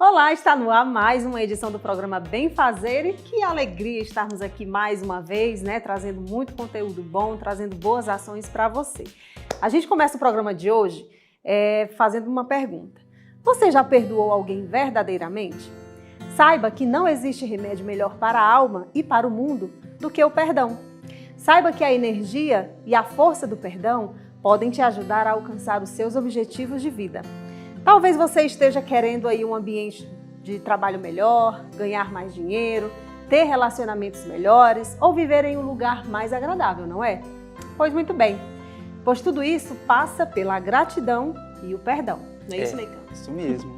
Olá, está no ar mais uma edição do programa Bem Fazer e que alegria estarmos aqui mais uma vez, né? Trazendo muito conteúdo bom, trazendo boas ações para você. A gente começa o programa de hoje fazendo uma pergunta. Você já perdoou alguém verdadeiramente? Saiba que não existe remédio melhor para a alma e para o mundo do que o perdão. Saiba que a energia e a força do perdão podem te ajudar a alcançar os seus objetivos de vida. Talvez você esteja querendo aí um ambiente de trabalho melhor, ganhar mais dinheiro, ter relacionamentos melhores ou viver em um lugar mais agradável, não é? Pois muito bem, pois tudo isso passa pela gratidão e o perdão, não é isso, Meicão? Isso mesmo.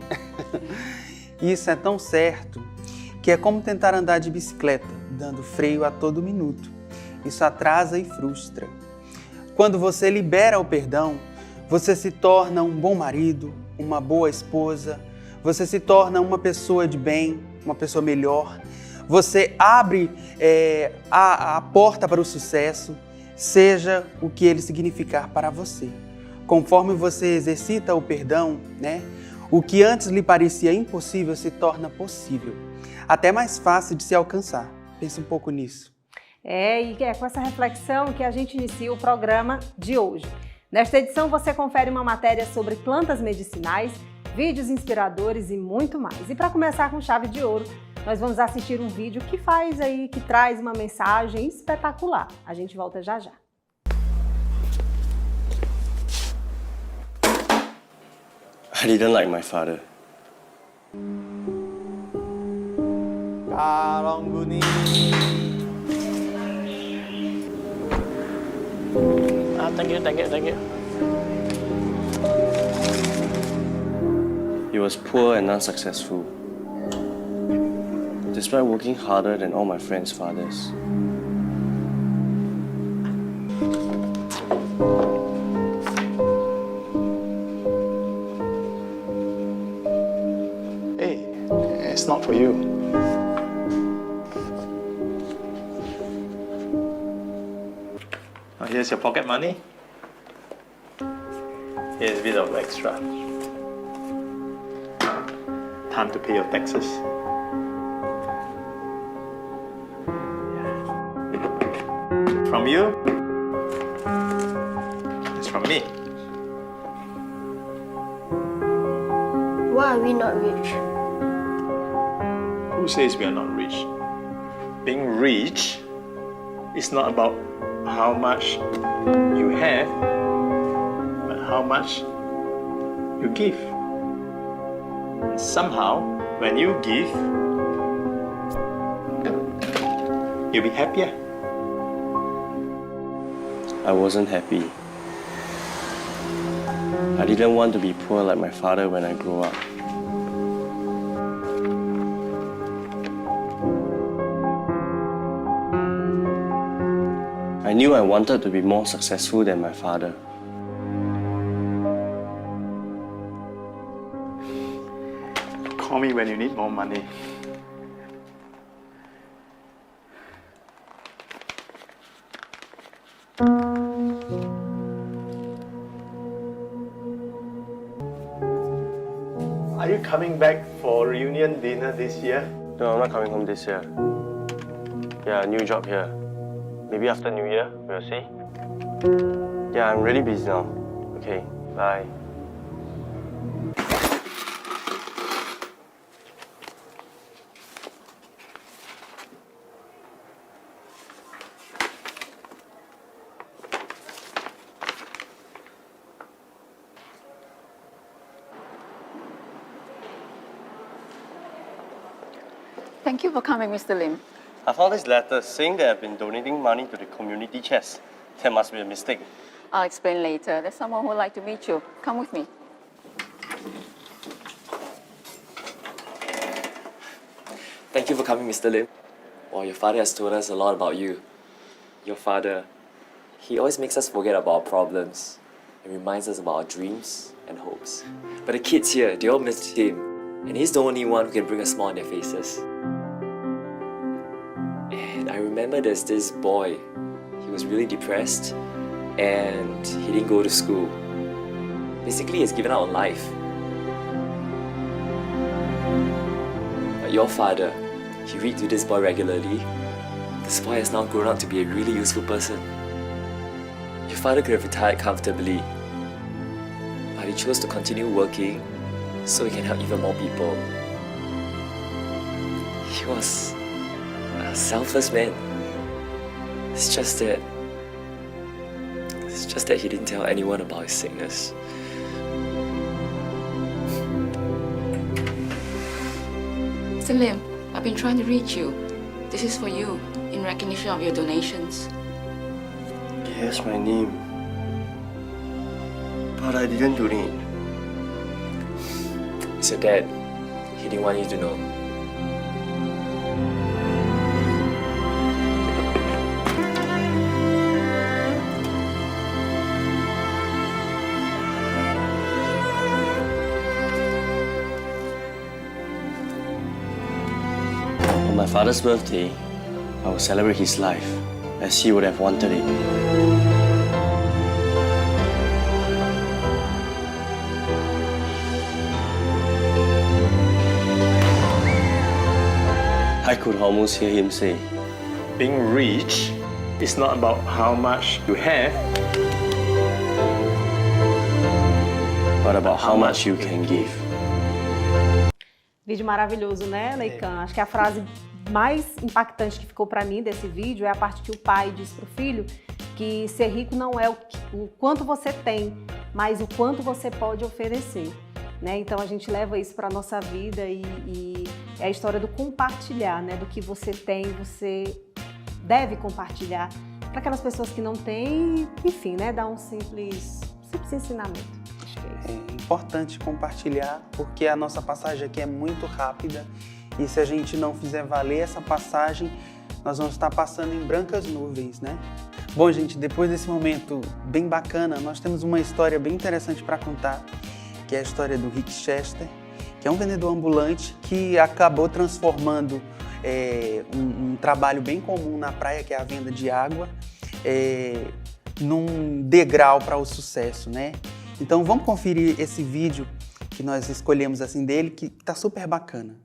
Isso é tão certo que é como tentar andar de bicicleta, dando freio a todo minuto. Isso atrasa e frustra. Quando você libera o perdão, você se torna um bom marido, uma boa esposa, você se torna uma pessoa de bem, uma pessoa melhor, você abre a porta para o sucesso, seja o que ele significar para você. Conforme você exercita o perdão, né, o que antes lhe parecia impossível se torna possível, até mais fácil de se alcançar. Pense um pouco nisso. E é com essa reflexão que a gente inicia o programa de hoje. Nesta edição você confere uma matéria sobre plantas medicinais, vídeos inspiradores e muito mais. E para começar com chave de ouro, nós vamos assistir um vídeo que traz uma mensagem espetacular. A gente volta já já. I didn't like my father. Thank you. He was poor and unsuccessful, despite working harder than all my friends' fathers. Hey, it's not for you. Here's your pocket money. Here's a bit of extra. Time to pay your taxes. From you, it's from me. Why are we not rich? Who says we are not rich? Being rich is not about how much you have, but how much you give. And somehow, when you give, you'll be happier. I wasn't happy. I didn't want to be poor like my father when I grew up. I knew I wanted to be more successful than my father. Call me when you need more money. Are you coming back for reunion dinner this year? No, I'm not coming home this year. Yeah, a new job here. Maybe after New Year, we'll see. Yeah, I'm really busy now. Okay, bye. Thank you for coming, Mr. Lim. I found this letter saying that I've been donating money to the community chest. There must be a mistake. I'll explain later. There's someone who would like to meet you. Come with me. Thank you for coming, Mr. Lim. Wow, your father has told us a lot about you. Your father, he always makes us forget about our problems and reminds us about our dreams and hopes. But the kids here, they all miss him, and he's the only one who can bring a smile on their faces. And I remember there's this boy. He was really depressed and he didn't go to school. Basically, he's given up on life. your father, he read to this boy regularly, this boy has now grown up to be a really useful person. Your father could have retired comfortably, but he chose to continue working so he can help even more people. He was a selfless man. It's just that he didn't tell anyone about his sickness. Mr. Lim, I've been trying to reach you. This is for you, in recognition of your donations. Yes, my name. But I didn't donate. It's your dad. He didn't want you to know. On my father's birthday, I will celebrate his life as he would have wanted it. I could almost hear him say, Being rich is not about how much you have, but about how much you can give. Vídeo maravilhoso, né, Leican? Acho que a frase mais impactante que ficou para mim desse vídeo é a parte que o pai diz pro filho que ser rico não é o quanto você tem, mas o quanto você pode oferecer, né? Então a gente leva isso para nossa vida e é a história do compartilhar, né? Do que você tem, você deve compartilhar para aquelas pessoas que não têm, enfim, né? Dar um simples ensinamento. Acho que é isso. É importante compartilhar porque a nossa passagem aqui é muito rápida e se a gente não fizer valer essa passagem, nós vamos estar passando em brancas nuvens, né? Bom, gente, depois desse momento bem bacana, nós temos uma história bem interessante para contar, que é a história do Rick Chester, que é um vendedor ambulante que acabou transformando um trabalho bem comum na praia, que é a venda de água, num degrau para o sucesso, né? Então vamos conferir esse vídeo que nós escolhemos assim dele, que tá super bacana.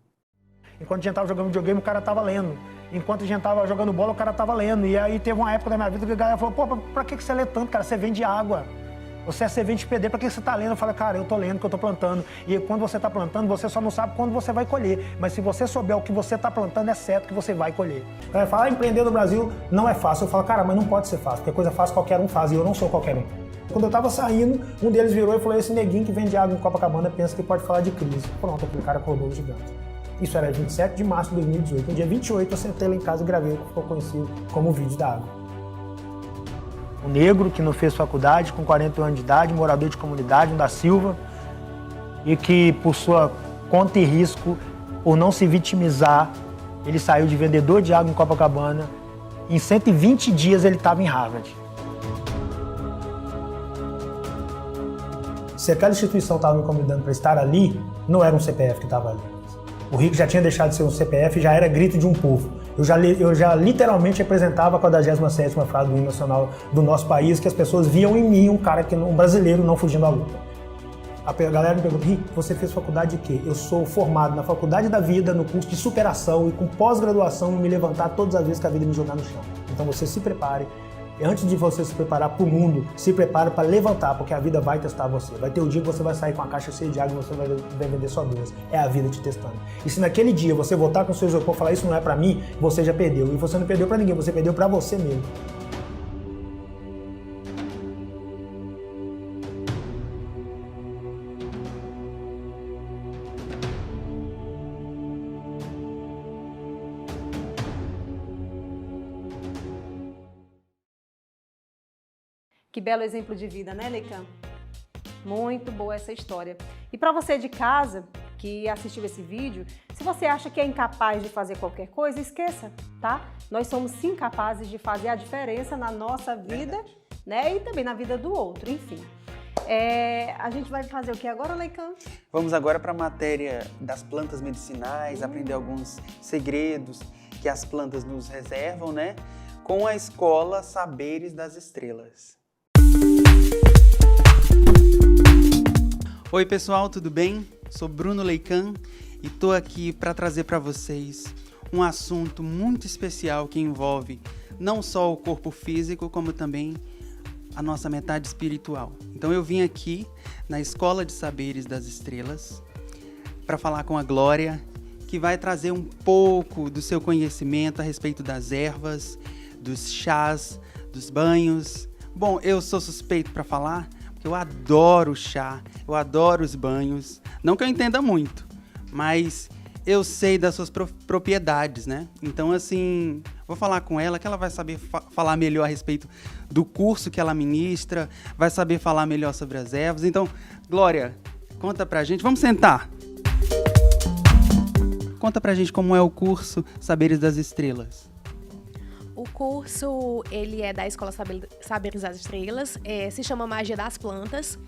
Enquanto a gente tava jogando videogame, o cara tava lendo. Enquanto a gente tava jogando bola, o cara tava lendo. E aí teve uma época da minha vida que a galera falou, pô, pra que você lê tanto, cara? Você vende água. Você é servente de pedreiro, pra que você tá lendo? Eu falei, cara, eu tô lendo porque eu tô plantando. E quando você tá plantando, você só não sabe quando você vai colher. Mas se você souber o que você tá plantando, é certo que você vai colher. O cara fala, empreender no Brasil não é fácil. Eu falo, cara, mas não pode ser fácil, porque coisa fácil qualquer um faz, e eu não sou qualquer um. Quando eu tava saindo, um deles virou e falou, esse neguinho que vende água em Copacabana pensa que pode falar de crise. Pronto, aquele cara acordou o gigante. Isso era 27 de março de 2018. No dia 28, eu sentei lá em casa e gravei o que ficou conhecido como o vídeo da água. Um negro que não fez faculdade, com 41 anos de idade, morador de comunidade, um da Silva, e que, por sua conta e risco, por não se vitimizar, ele saiu de vendedor de água em Copacabana. Em 120 dias ele estava em Harvard. Se aquela instituição estava me convidando para estar ali, não era um CPF que estava ali. O Rick já tinha deixado de ser um CPF, já era grito de um povo. Eu já literalmente representava a 47ª frase do hino nacional do nosso país, que as pessoas viam em mim um brasileiro não fugindo à luta. A galera me pergunta, Rick, você fez faculdade de quê? Eu sou formado na faculdade da vida, no curso de superação e com pós-graduação em me levantar todas as vezes que a vida me jogar no chão. Então você se prepare. Antes de você se preparar para o mundo, se prepare para levantar, porque a vida vai testar você. Vai ter o dia que você vai sair com a caixa cheia de água e você vai vender só 2. É a vida te testando. E se naquele dia você voltar com o seu isopor e falar isso não é para mim, você já perdeu. E você não perdeu para ninguém, você perdeu para você mesmo. Que belo exemplo de vida, né, Leican? Muito boa essa história. E para você de casa que assistiu esse vídeo, se você acha que é incapaz de fazer qualquer coisa, esqueça, tá? Nós somos sim capazes de fazer a diferença na nossa vida, né? E também na vida do outro, enfim. A gente vai fazer o que agora, Leican? Vamos agora para a matéria das plantas medicinais, aprender alguns segredos que as plantas nos reservam, né? Com a escola Saberes das Estrelas. Oi pessoal, tudo bem? Sou Bruno Leican e tô aqui para trazer para vocês um assunto muito especial que envolve não só o corpo físico, como também a nossa metade espiritual. Então eu vim aqui na Escola de Saberes das Estrelas para falar com a Glória, que vai trazer um pouco do seu conhecimento a respeito das ervas, dos chás, dos banhos. Bom, eu sou suspeito para falar, porque eu adoro chá, eu adoro os banhos. Não que eu entenda muito, mas eu sei das suas propriedades, né? Então, assim, vou falar com ela, que ela vai saber falar melhor a respeito do curso que ela ministra, vai saber falar melhor sobre as ervas. Então, Glória, conta pra gente. Vamos sentar. Conta pra gente como é o curso Saberes das Estrelas. O curso, ele é da Escola Saberes das Estrelas, se chama Magia das Plantas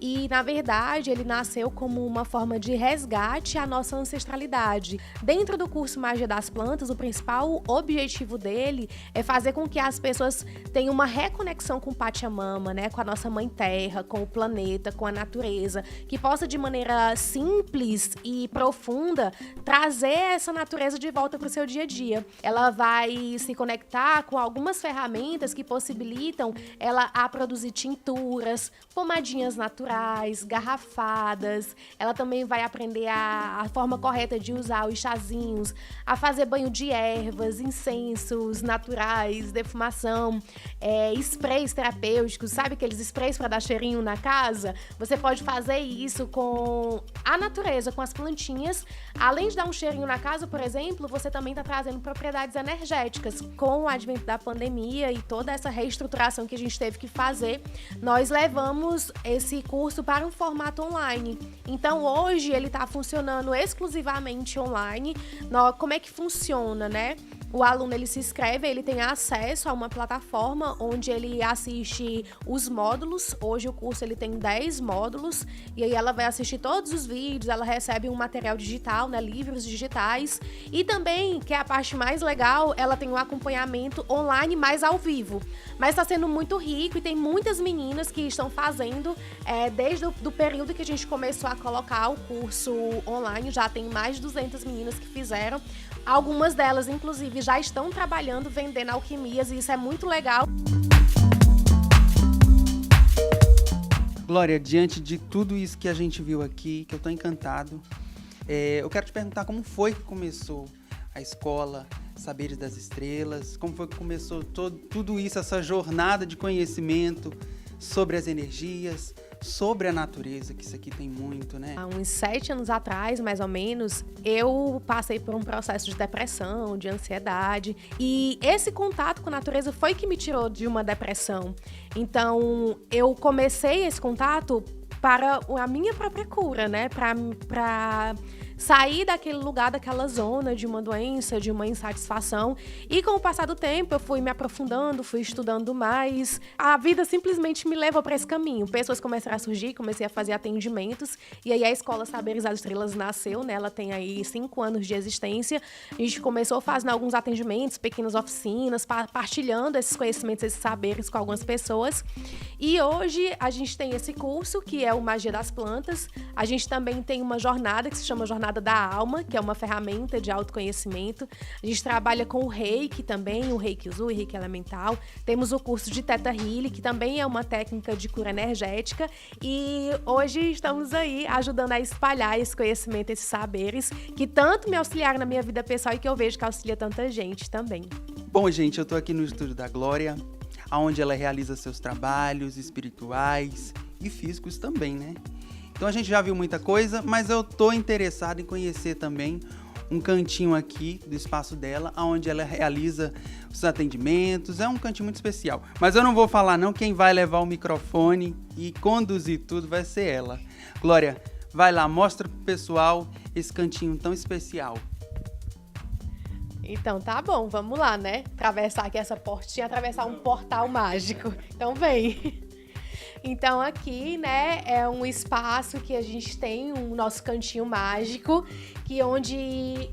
e, na verdade, ele nasceu como uma forma de resgate à nossa ancestralidade. Dentro do curso Magia das Plantas, o principal objetivo dele é fazer com que as pessoas tenham uma reconexão com Pachamama, né, com a nossa Mãe Terra, com o planeta, com a natureza, que possa, de maneira simples e profunda, trazer essa natureza de volta para o seu dia a dia. Ela vai se conectar com algumas ferramentas que possibilitam ela a produzir tinturas, pomadinhas naturais, garrafadas. Ela também vai aprender a forma correta de usar os chazinhos, a fazer banho de ervas, incensos naturais, defumação, sprays terapêuticos, sabe aqueles sprays para dar cheirinho na casa? Você pode fazer isso com a natureza, com as plantinhas. Além de dar um cheirinho na casa, por exemplo, você também está trazendo propriedades energéticas. Com o advento da pandemia e toda essa reestruturação que a gente teve que fazer, nós levamos esse curso para um formato online. Então, hoje, ele está funcionando exclusivamente online. Como é que funciona, né? O aluno, ele se inscreve, ele tem acesso a uma plataforma onde ele assiste os módulos. Hoje o curso ele tem 10 módulos e aí ela vai assistir todos os vídeos, ela recebe um material digital, né, livros digitais e também, que é a parte mais legal, ela tem um acompanhamento online mais ao vivo. Mas está sendo muito rico e tem muitas meninas que estão fazendo desde o período que a gente começou a colocar o curso online, já tem mais de 200 meninas que fizeram. Algumas delas, inclusive, já estão trabalhando, vendendo alquimias, e isso é muito legal. Glória, diante de tudo isso que a gente viu aqui, que eu estou encantado, eu quero te perguntar como foi que começou a Escola Saberes das Estrelas, como foi que começou tudo isso, essa jornada de conhecimento sobre as energias, sobre a natureza, que isso aqui tem muito, né? Há uns 7 anos atrás, mais ou menos, eu passei por um processo de depressão, de ansiedade. E esse contato com a natureza foi que me tirou de uma depressão. Então, eu comecei esse contato para a minha própria cura, né? Para sair daquele lugar, daquela zona de uma doença, de uma insatisfação. E com o passar do tempo, eu fui me aprofundando, fui estudando mais. A vida simplesmente me levou para esse caminho. Pessoas começaram a surgir, comecei a fazer atendimentos. E aí a Escola Saberes das Estrelas nasceu, né? Ela tem aí 5 anos de existência. A gente começou fazendo alguns atendimentos, pequenas oficinas, partilhando esses conhecimentos, esses saberes com algumas pessoas. E hoje a gente tem esse curso, que é o Magia das Plantas. A gente também tem uma jornada que se chama Jornada da Alma, que é uma ferramenta de autoconhecimento. A gente trabalha com o Reiki também, o Reiki Uzui, Reiki Elemental. Temos o curso de Theta Healing, que também é uma técnica de cura energética. E hoje estamos aí ajudando a espalhar esse conhecimento, esses saberes, que tanto me auxiliaram na minha vida pessoal e que eu vejo que auxilia tanta gente também. Bom, gente, eu tô aqui no estúdio da Glória, onde ela realiza seus trabalhos espirituais e físicos também, né? Então a gente já viu muita coisa, mas eu tô interessado em conhecer também um cantinho aqui do espaço dela, onde ela realiza os atendimentos. É um cantinho muito especial. Mas eu não vou falar não, quem vai levar o microfone e conduzir tudo vai ser ela. Glória, vai lá, mostra pro pessoal esse cantinho tão especial. Então tá bom, vamos lá, né? Atravessar aqui essa portinha, atravessar um portal mágico. Então vem! Então aqui, né, é um espaço que a gente tem, um nosso cantinho mágico, que onde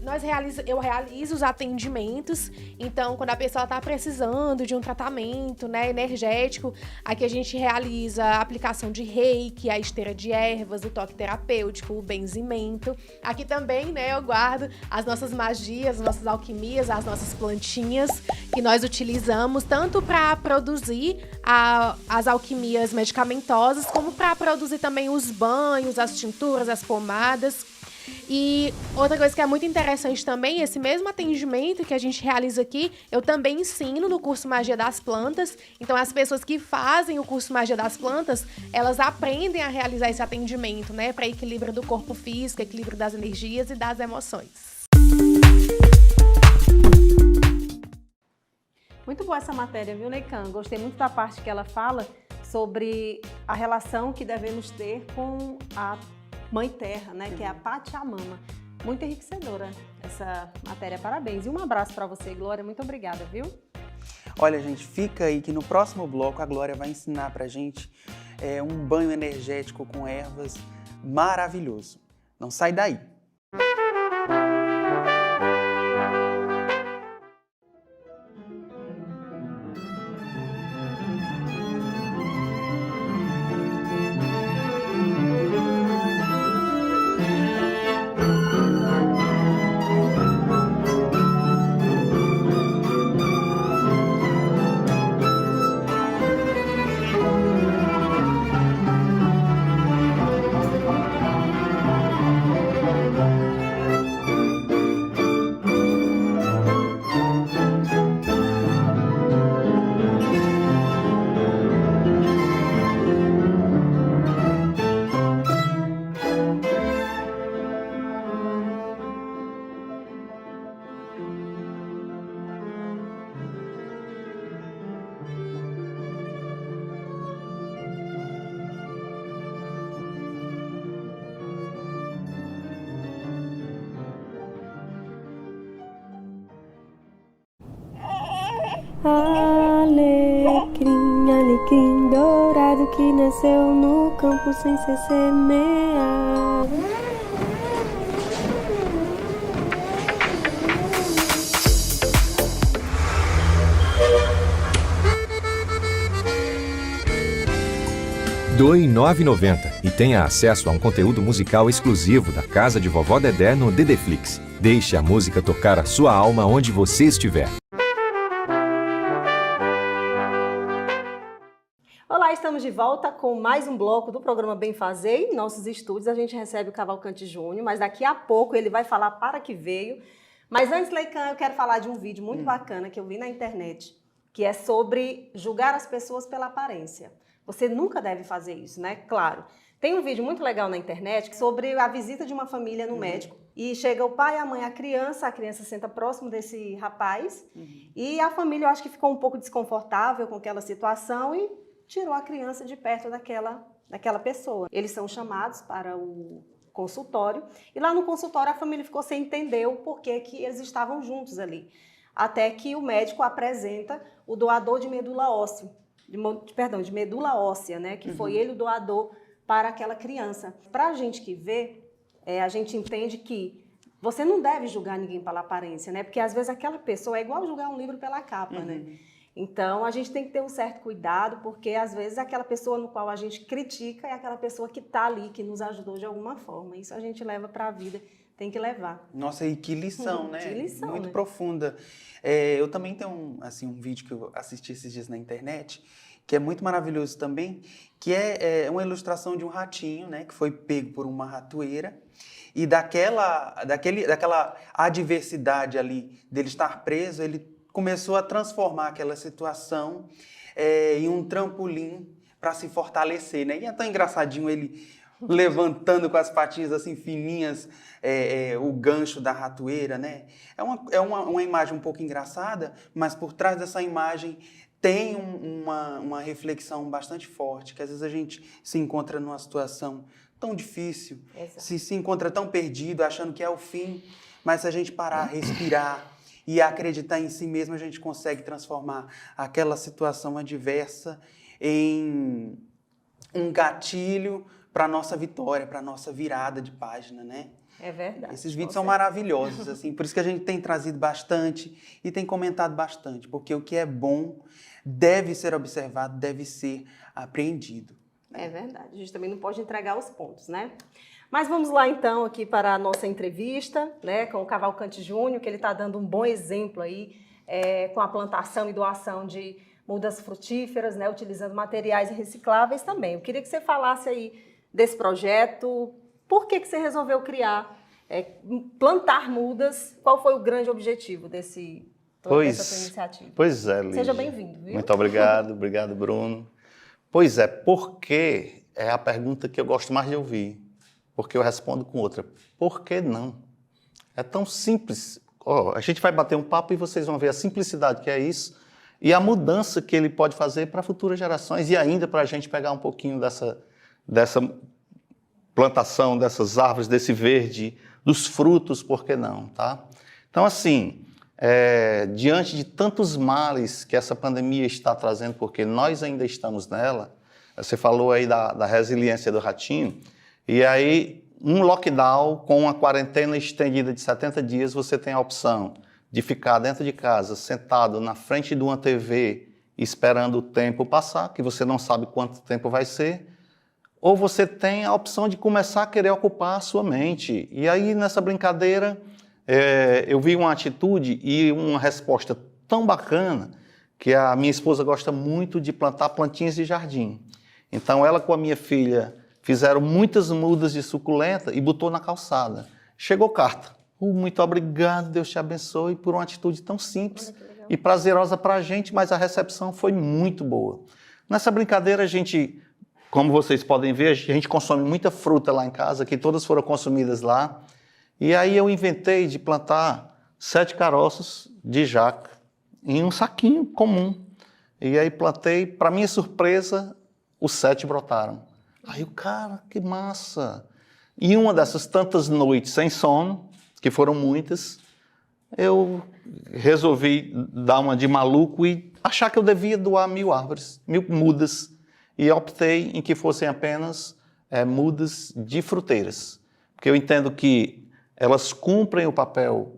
eu realizo os atendimentos. Então, quando a pessoa está precisando de um tratamento, né, energético, aqui a gente realiza a aplicação de reiki, a esteira de ervas, o toque terapêutico, o benzimento. Aqui também, né, eu guardo as nossas magias, as nossas alquimias, as nossas plantinhas que nós utilizamos tanto para produzir as alquimias medicamentosas, como para produzir também os banhos, as tinturas, as pomadas. E outra coisa que é muito interessante também, esse mesmo atendimento que a gente realiza aqui, eu também ensino no curso Magia das Plantas. Então, as pessoas que fazem o curso Magia das Plantas, elas aprendem a realizar esse atendimento, né, para equilíbrio do corpo físico, equilíbrio das energias e das emoções. Muito boa essa matéria, viu, Neikan? Gostei muito da parte que ela fala sobre a relação que devemos ter com a Mãe Terra, né? Que é a Pachamama. Muito enriquecedora essa matéria, parabéns. E um abraço para você, Glória, muito obrigada, viu? Olha, gente, fica aí que no próximo bloco a Glória vai ensinar pra gente um banho energético com ervas maravilhoso. Não sai daí! Alecrim, alecrim dourado que nasceu no campo sem ser semeado. Doe R$ 9,90 e tenha acesso a um conteúdo musical exclusivo da Casa de Vovó Dedé no Dedeflix. Deixe a música tocar a sua alma onde você estiver. Olá, estamos de volta com mais um bloco do programa Bem Fazer. Em nossos estúdios a gente recebe o Cavalcante Júnior, mas daqui a pouco ele vai falar para que veio. Mas antes, Neikan, eu quero falar de um vídeo muito bacana que eu vi na internet, que é sobre julgar as pessoas pela aparência. Você nunca deve fazer isso, né? Claro. Tem um vídeo muito legal na internet sobre a visita de uma família no médico. E chega o pai, a mãe, a criança senta próximo desse rapaz. E a família, eu acho que ficou um pouco desconfortável com aquela situação e tirou a criança de perto daquela pessoa. Eles são chamados para o consultório. E lá no consultório a família ficou sem entender o porquê que eles estavam juntos ali. Até que o médico apresenta o doador de medula óssea. De medula óssea, né? Que foi ele o doador para aquela criança. Para a gente que vê, a gente entende que você não deve julgar ninguém pela aparência, né? Porque às vezes aquela pessoa é igual julgar um livro pela capa, né? Então a gente tem que ter um certo cuidado, porque às vezes aquela pessoa no qual a gente critica é aquela pessoa que está ali, que nos ajudou de alguma forma. Isso a gente leva para a vida, tem que levar. Nossa, e que lição, né? Que lição, muito né? profunda. Eu também tenho um vídeo que eu assisti esses dias na internet, que é muito maravilhoso também, que é uma ilustração de um ratinho, né, que foi pego por uma ratoeira, e daquela adversidade ali dele estar preso, ele começou a transformar aquela situação em um trampolim para se fortalecer, né? E é tão engraçadinho ele levantando com as patinhas assim fininhas o gancho da ratoeira, né? É uma imagem um pouco engraçada, mas por trás dessa imagem tem uma reflexão bastante forte, que às vezes a gente se encontra numa situação tão difícil, se encontra tão perdido, achando que é o fim, mas se a gente parar, respirar e acreditar em si mesmo, a gente consegue transformar aquela situação adversa em um gatilho para a nossa vitória, para a nossa virada de página, né? É verdade. Esses vídeos são maravilhosos, assim, por isso que a gente tem trazido bastante e tem comentado bastante, porque o que é bom deve ser observado, deve ser apreendido. É verdade, a gente também não pode entregar os pontos, né? Mas vamos lá então aqui para a nossa entrevista, né, com o Cavalcante Júnior, que ele está dando um bom exemplo aí com a plantação e doação de mudas frutíferas, né, utilizando materiais recicláveis também. Eu queria que você falasse aí desse projeto, por que você resolveu criar, plantar mudas, qual foi o grande objetivo dessa tua iniciativa? Pois é, Lígia. Seja bem-vindo, viu? Muito obrigado, obrigado, Bruno. Pois é, porque é a pergunta que eu gosto mais de ouvir, porque eu respondo com outra. Por que não? É tão simples. A gente vai bater um papo e vocês vão ver a simplicidade que é isso e a mudança que ele pode fazer para futuras gerações e ainda para a gente pegar um pouquinho dessa plantação, dessas árvores, desse verde, dos frutos, por que não, tá? Então, assim, diante de tantos males que essa pandemia está trazendo, porque nós ainda estamos nela, você falou aí da resiliência do ratinho, e aí um lockdown com uma quarentena estendida de 70 dias, você tem a opção de ficar dentro de casa, sentado na frente de uma TV, esperando o tempo passar, que você não sabe quanto tempo vai ser, ou você tem a opção de começar a querer ocupar a sua mente. E aí, nessa brincadeira, eu vi uma atitude e uma resposta tão bacana que a minha esposa gosta muito de plantar plantinhas de jardim. Então, ela com a minha filha fizeram muitas mudas de suculenta e botou na calçada. Chegou carta. Muito obrigado, Deus te abençoe, por uma atitude tão simples e prazerosa para a gente, mas a recepção foi muito boa. Nessa brincadeira, a gente, como vocês podem ver, a gente consome muita fruta lá em casa, que todas foram consumidas lá. E aí eu inventei de plantar 7 caroços de jaca em um saquinho comum. E aí plantei, para minha surpresa, os 7 brotaram. Aí o cara, que massa! E uma dessas tantas noites sem sono, que foram muitas, eu resolvi dar uma de maluco e achar que eu devia doar 1000 árvores, 1000 mudas. E optei em que fossem apenas mudas de fruteiras. Porque eu entendo que elas cumprem o papel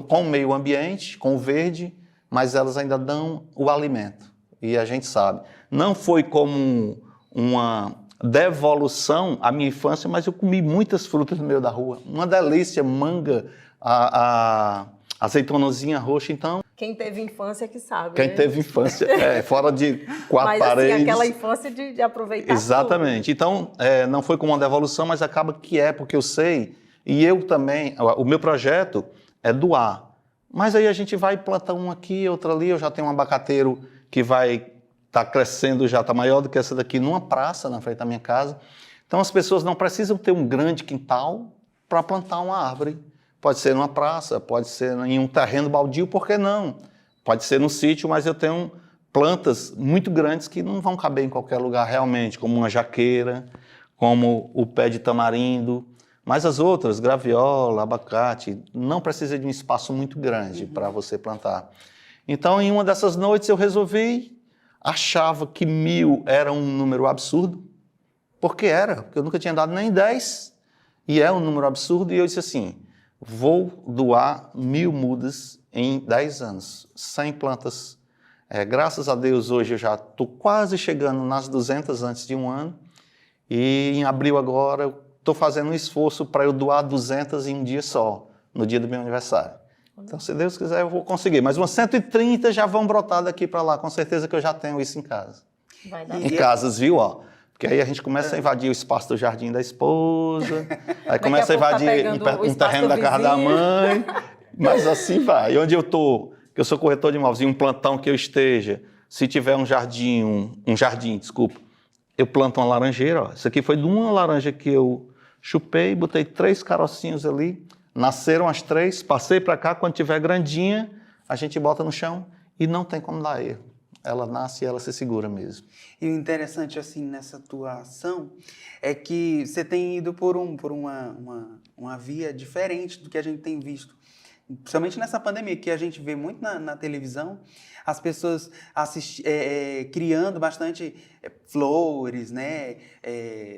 com o meio ambiente, com o verde, mas elas ainda dão o alimento. E a gente sabe. Não foi como uma devolução à minha infância, mas eu comi muitas frutas no meio da rua. Uma delícia, manga, a azeitonazinha roxa, então... Quem teve infância que sabe. Quem né? teve infância, fora de 4 paredes. Mas assim, aquela infância de aproveitar Exatamente. tudo. Então, não foi como uma devolução, mas acaba que porque eu sei, e eu também, o meu projeto é doar. Mas aí a gente vai plantar um aqui, outro ali, eu já tenho um abacateiro que vai estar crescendo, já está maior do que essa daqui, numa praça na frente da minha casa. Então as pessoas não precisam ter um grande quintal para plantar uma árvore. Pode ser numa praça, pode ser em um terreno baldio, por que não? Pode ser no sítio, mas eu tenho plantas muito grandes que não vão caber em qualquer lugar realmente, como uma jaqueira, como o pé de tamarindo. Mas as outras, graviola, abacate, não precisa de um espaço muito grande para você plantar. Então, em uma dessas noites, eu resolvi, achava que 1000 era um número absurdo, porque eu nunca tinha dado nem 10, e é um número absurdo, e eu disse assim, vou doar 1000 mudas em 10 anos, 100 plantas. Graças a Deus, hoje eu já estou quase chegando nas 200 antes de um ano, e em abril agora, eu estou fazendo um esforço para eu doar 200 em um dia só, no dia do meu aniversário. Então, se Deus quiser, eu vou conseguir. Mas umas 130 já vão brotar daqui para lá, com certeza que eu já tenho isso em casa. Vai dar em casas, viu? Porque aí a gente começa a invadir o espaço do jardim da esposa, aí começa a invadir um terreno da casa da mãe, mas assim vai. Onde eu estou, que eu sou corretor de imóveis, em um plantão que eu esteja, se tiver um jardim, eu planto uma laranjeira. Isso aqui foi de uma laranja que eu chupei, botei 3 carocinhos ali, nasceram as 3, passei para cá, quando tiver grandinha, a gente bota no chão e não tem como dar erro. Ela nasce e ela se segura mesmo. E o interessante, assim, nessa tua ação, é que você tem ido por uma via diferente do que a gente tem visto principalmente nessa pandemia, que a gente vê muito na televisão, as pessoas criando bastante flores, né?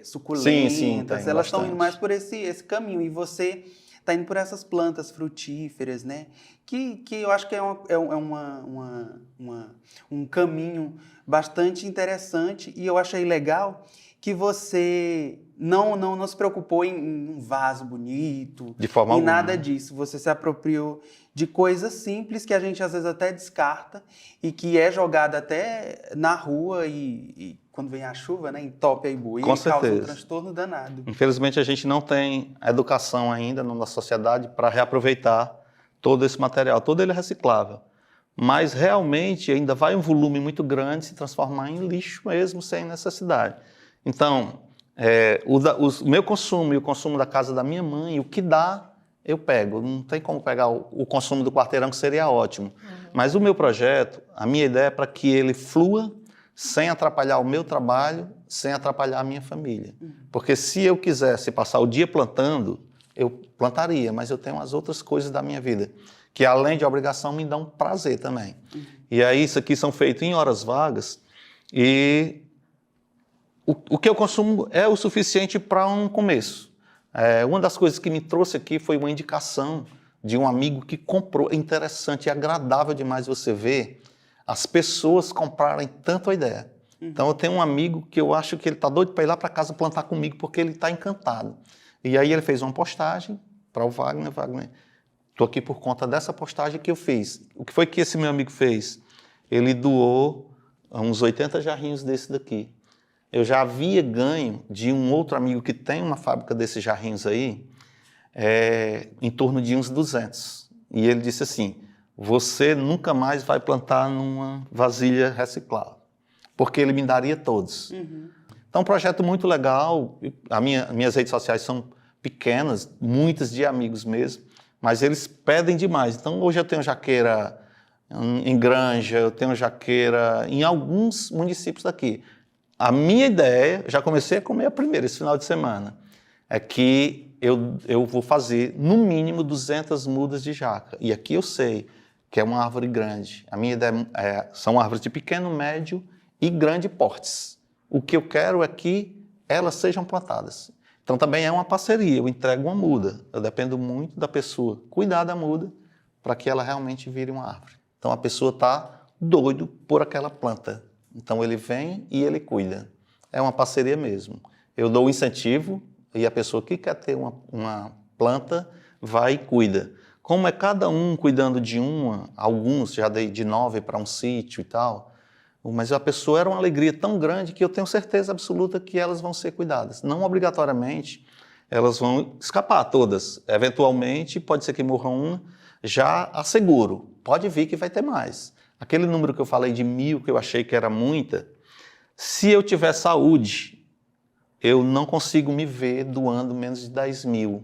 Suculentas. Sim, elas estão indo bastante. mais por esse caminho. E você está indo por essas plantas frutíferas, né? Que eu acho que é um caminho bastante interessante. E eu achei legal que você não se preocupou em um vaso bonito, De forma em alguma. nada disso. Você se apropriou de coisas simples que a gente às vezes até descarta e que é jogada até na rua e quando vem a chuva, né, entope a Iboê Com e causa um certeza. transtorno danado. Infelizmente, a gente não tem educação ainda na sociedade para reaproveitar todo esse material. Todo ele é reciclável. Mas, realmente, ainda vai um volume muito grande se transformar em lixo mesmo, sem necessidade. Então, o meu consumo e o consumo da casa da minha mãe, o que dá, eu pego. Não tem como pegar o consumo do quarteirão, que seria ótimo. Mas o meu projeto, a minha ideia é para que ele flua sem atrapalhar o meu trabalho, sem atrapalhar a minha família. Porque se eu quisesse passar o dia plantando, eu plantaria, mas eu tenho as outras coisas da minha vida, que além de obrigação me dão prazer também. E aí isso aqui são feitos em horas vagas e o que eu consumo é o suficiente para um começo. Uma das coisas que me trouxe aqui foi uma indicação de um amigo que comprou. É interessante, é agradável demais você ver as pessoas comprarem tanto a ideia. Então eu tenho um amigo que eu acho que ele está doido para ir lá para casa plantar comigo porque ele está encantado. E aí ele fez uma postagem para o Wagner. Estou aqui por conta dessa postagem que eu fiz. O que foi que esse meu amigo fez? Ele doou uns 80 jarrinhos desse daqui. Eu já havia ganho de um outro amigo que tem uma fábrica desses jarrinhos aí, em torno de uns 200. E ele disse assim, você nunca mais vai plantar numa vasilha reciclável, porque ele me daria todos. Então, um projeto muito legal. Minhas redes sociais são pequenas, muitas de amigos mesmo, mas eles pedem demais. Então, hoje eu tenho jaqueira em Granja, eu tenho jaqueira em alguns municípios daqui. A minha ideia, já comecei a comer a primeira esse final de semana, é que eu vou fazer no mínimo 200 mudas de jaca. E aqui eu sei que é uma árvore grande. A minha ideia são árvores de pequeno, médio e grande portes. O que eu quero é que elas sejam plantadas. Então também é uma parceria, eu entrego uma muda. Eu dependo muito da pessoa cuidar da muda para que ela realmente vire uma árvore. Então a pessoa está doido por aquela planta. Então ele vem e ele cuida. É uma parceria mesmo. Eu dou o incentivo e a pessoa que quer ter uma planta vai e cuida. Como é cada um cuidando de uma, alguns já dei de 9 para um sítio e tal, mas a pessoa era uma alegria tão grande que eu tenho certeza absoluta que elas vão ser cuidadas. Não obrigatoriamente, elas vão escapar todas. Eventualmente, pode ser que morra uma, já asseguro. Pode vir que vai ter mais. Aquele número que eu falei de 1000, que eu achei que era muita, se eu tiver saúde, eu não consigo me ver doando menos de 10.000.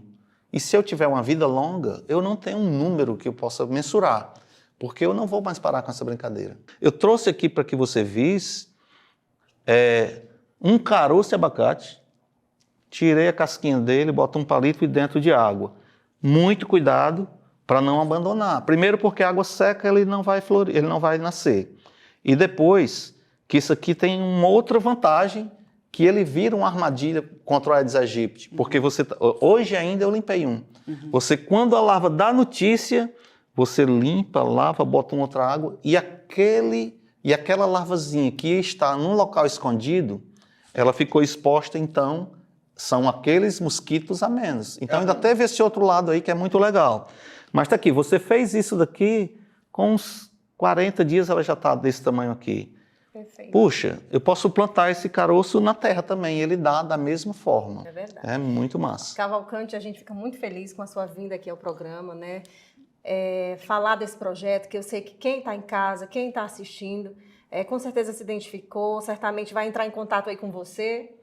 E se eu tiver uma vida longa, eu não tenho um número que eu possa mensurar, porque eu não vou mais parar com essa brincadeira. Eu trouxe aqui para que você visse um caroço de abacate, tirei a casquinha dele, boto um palito dentro de água. Muito cuidado para não abandonar. Primeiro porque a água seca ele não vai florir, ele não vai nascer. E depois que isso aqui tem uma outra vantagem, que ele vira uma armadilha contra o Aedes aegypti, porque hoje ainda eu limpei um. Você, quando a larva dá notícia, você limpa, lava, bota uma outra água e aquela larvazinha que está num local escondido, ela ficou exposta, então são aqueles mosquitos a menos. Então ainda teve esse outro lado aí que é muito legal. Mas tá aqui, você fez isso daqui, com uns 40 dias ela já está desse tamanho aqui. Perfeito. Puxa, eu posso plantar esse caroço na terra também, ele dá da mesma forma. É verdade. É muito massa. Cavalcante, a gente fica muito feliz com a sua vinda aqui ao programa, né? Falar desse projeto, que eu sei que quem está em casa, quem está assistindo, com certeza se identificou, certamente vai entrar em contato aí com você.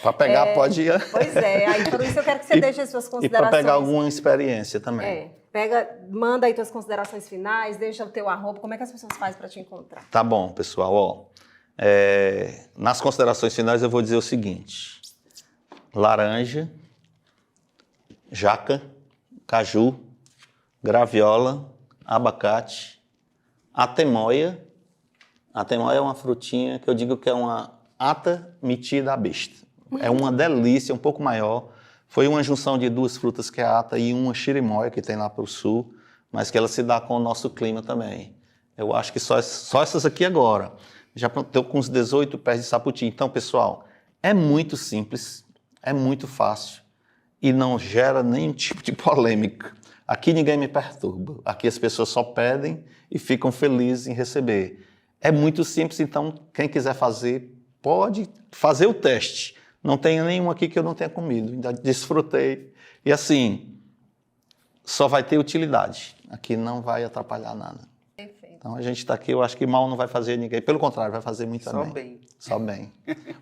Para pegar, pode ir. Pois é, aí por isso eu quero que você deixe as suas considerações. E para pegar alguma experiência também. Manda aí tuas considerações finais, deixa o teu arroba, como é que as pessoas fazem para te encontrar? Tá bom, pessoal, ó. Nas considerações finais eu vou dizer o seguinte: laranja, jaca, caju, graviola, abacate, atemoia. Atemoia é uma frutinha que eu digo que é uma ata metida à besta. É uma delícia, um pouco maior. Foi uma junção de duas frutas que é a ata e uma xirimóia que tem lá para o sul, mas que ela se dá com o nosso clima também. Eu acho que só essas aqui agora. Já estou com uns 18 pés de saputi. Então, pessoal, é muito simples, é muito fácil e não gera nenhum tipo de polêmica. Aqui ninguém me perturba. Aqui as pessoas só pedem e ficam felizes em receber. É muito simples, então quem quiser fazer, pode fazer o teste. Não tem nenhum aqui que eu não tenha comido, ainda desfrutei. E assim, só vai ter utilidade. Aqui não vai atrapalhar nada. Perfeito. Então a gente está aqui, eu acho que mal não vai fazer ninguém. Pelo contrário, vai fazer muito Só bem. bem. Só bem.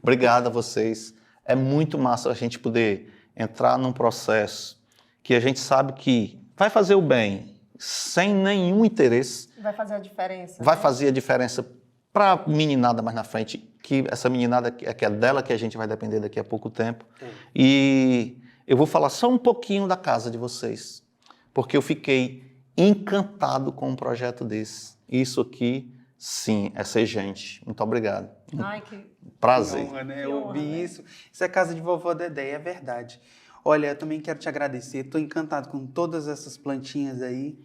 Obrigado a vocês. É muito massa a gente poder entrar num processo que a gente sabe que vai fazer o bem sem nenhum interesse. Vai fazer a diferença. Vai né? fazer a diferença para a meninada mais na frente, que essa meninada que é dela que a gente vai depender daqui a pouco tempo. E eu vou falar só um pouquinho da casa de vocês, porque eu fiquei encantado com um projeto desse. Isso aqui, sim, é ser gente. Muito obrigado. Ai, que Prazer. Que honra, né? Que Eu honra, ouvi né? isso. Isso é casa de vovó Dedé, é verdade. Olha, eu também quero te agradecer. Estou encantado com todas essas plantinhas aí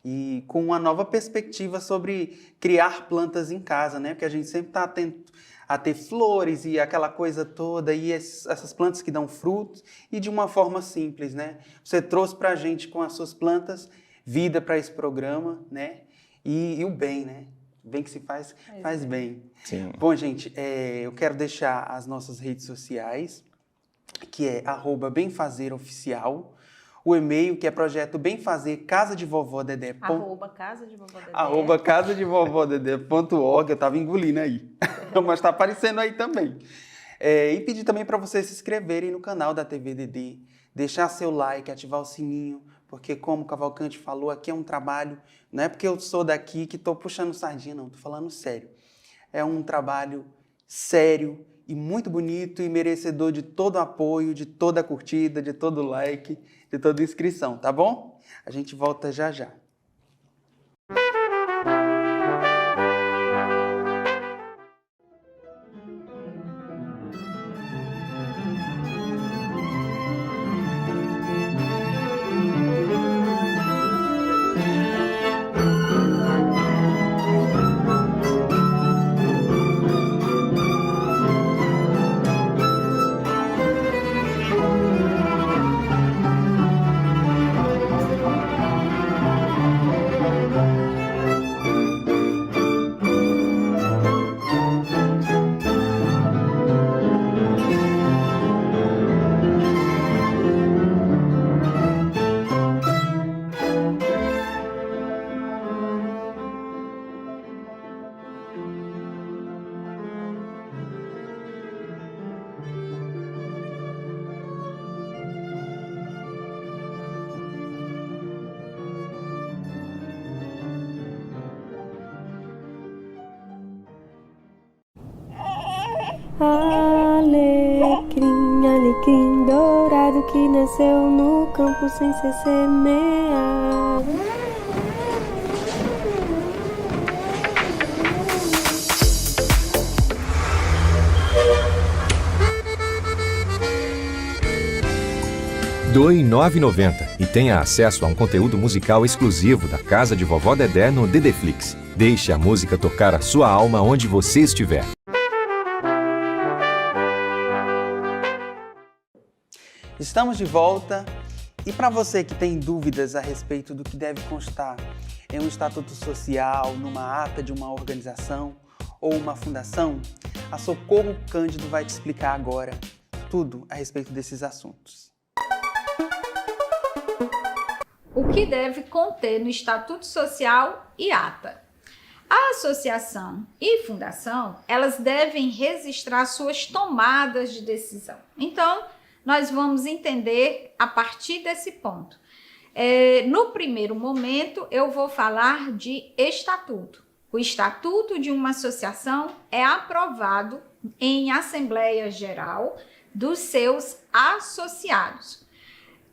e com uma nova perspectiva sobre criar plantas em casa, né? Porque a gente sempre está atento a ter flores e aquela coisa toda e essas plantas que dão frutos e de uma forma simples, né? Você trouxe para a gente com as suas plantas vida para esse programa, né? E o bem, né? O bem que se faz, faz bem. Sim. Bom, gente, eu quero deixar as nossas redes sociais, que é @bemfazeroficial, o e-mail, que é projeto bemfazer casadevovódedé. @casadevovódedé.org. Eu estava engolindo aí, mas está aparecendo aí também. E pedir também para vocês se inscreverem no canal da TV Dedê, deixar seu like, ativar o sininho, porque como o Cavalcante falou, aqui é um trabalho, não é porque eu sou daqui que estou puxando sardinha, não, estou falando sério. É um trabalho sério e muito bonito e merecedor de todo o apoio, de toda a curtida, de todo o like, de toda a inscrição, tá bom? A gente volta já já. Alecrim, alecrim dourado que nasceu no campo sem ser semeado. Doe R$ 9,90 e tenha acesso a um conteúdo musical exclusivo da Casa de Vovó Dedé no Dedeflix. Deixe a música tocar a sua alma onde você estiver. Estamos de volta e para você que tem dúvidas a respeito do que deve constar em um estatuto social, numa ata de uma organização ou uma fundação, a Socorro Cândido vai te explicar agora tudo a respeito desses assuntos. O que deve conter no estatuto social e ata? A associação e fundação, elas devem registrar suas tomadas de decisão. Então, nós vamos entender a partir desse ponto. No primeiro momento, eu vou falar de estatuto. O estatuto de uma associação é aprovado em Assembleia Geral dos seus associados.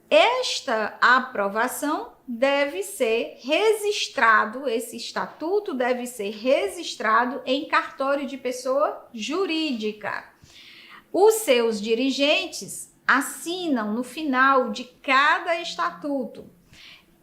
Esta aprovação deve ser registrado, esse estatuto deve ser registrado em cartório de pessoa jurídica. Os seus dirigentes assinam no final de cada estatuto.